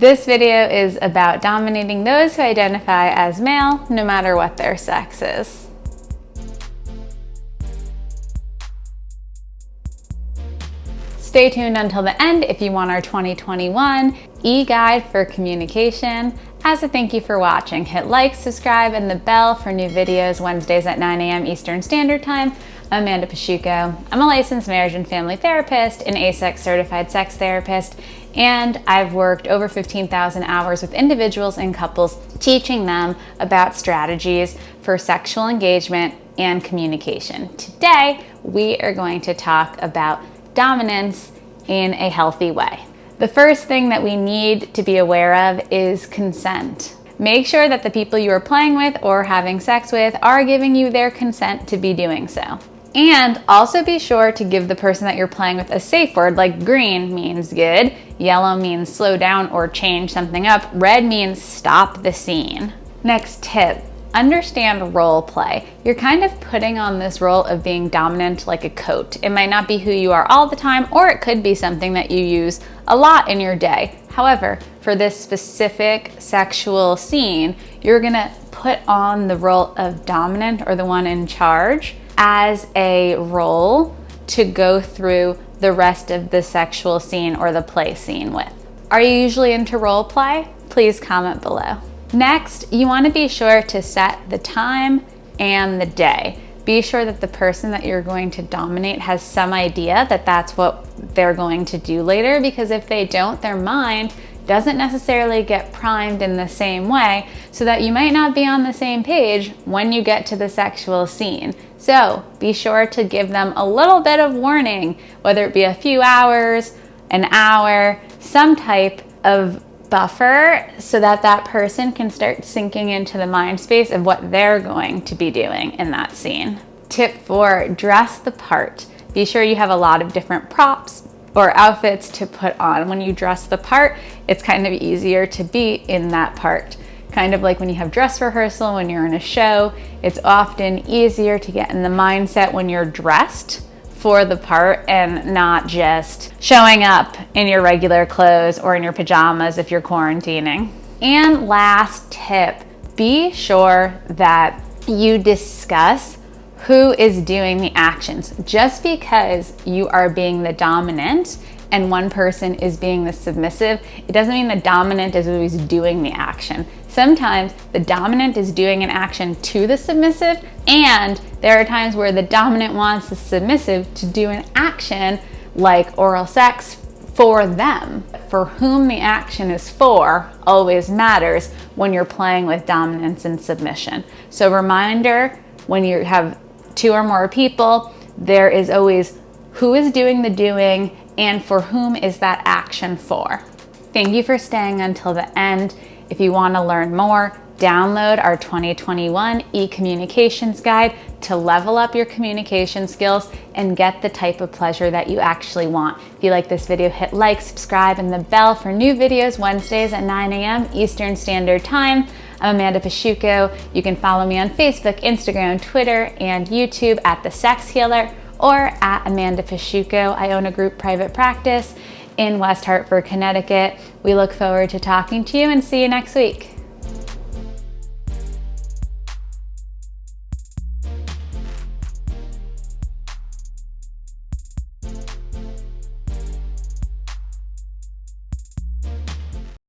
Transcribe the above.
This video is about dominating those who identify as male, no matter what their sex is. Stay tuned until the end if you want our 2021 e-guide for communication. As a thank you for watching, hit like, subscribe, and the bell for new videos Wednesdays at 9 a.m. Eastern Standard Time. I'm Amanda Pasciucco. I'm a licensed marriage and family therapist, an AASECT certified sex therapist, and I've worked over 15,000 hours with individuals and couples, teaching them about strategies for sexual engagement and communication. Today, we are going to talk about dominance in a healthy way. The first thing that we need to be aware of is consent. Make sure that the people you are playing with or having sex with are giving you their consent to be doing so. And also be sure to give the person that you're playing with a safe word, like green means good, yellow means slow down or change something up, red means stop the scene. Next tip. Understand role play. You're kind of putting on this role of being dominant like a coat. It might not be who you are all the time, or it could be something that you use a lot in your day. However, for this specific sexual scene, you're gonna put on the role of dominant or the one in charge as a role to go through the rest of the sexual scene or the play scene with. Are you usually into role play? Please comment below. Next, you want to be sure to set the time and the day. Be sure that the person that you're going to dominate has some idea that that's what they're going to do later, because if they don't, their mind doesn't necessarily get primed in the same way, so that you might not be on the same page when you get to the sexual scene. So be sure to give them a little bit of warning, whether it be a few hours, an hour, some type of buffer, so that that person can start sinking into the mind space of what they're going to be doing in that scene. Tip 4, dress the part. Be sure you have a lot of different props or outfits to put on. When you dress the part, it's kind of easier to be in that part. Kind of like when you have dress rehearsal, when you're in a show, it's often easier to get in the mindset when you're dressed for the part and not just showing up in your regular clothes or in your pajamas if you're quarantining. And last tip, be sure that you discuss who is doing the actions. Just because you are being the dominant and one person is being the submissive, it doesn't mean the dominant is always doing the action. Sometimes the dominant is doing an action to the submissive, and there are times where the dominant wants the submissive to do an action like oral sex for them. For whom the action is for always matters when you're playing with dominance and submission. So reminder, when you have 2 or more people, there is always who is doing the doing and for whom is that action for. Thank you for staying until the end. If you want to learn more, download our 2021 e-communications guide to level up your communication skills and get the type of pleasure that you actually want. If you like this video, hit like, subscribe, and the bell for new videos Wednesdays at 9 a.m. Eastern Standard Time. I'm Amanda Pasciucco. You can follow me on Facebook, Instagram, Twitter, and YouTube at The Sex Healer or at Amanda Pasciucco. I own a group private practice in West Hartford, Connecticut. We look forward to talking to you and see you next week.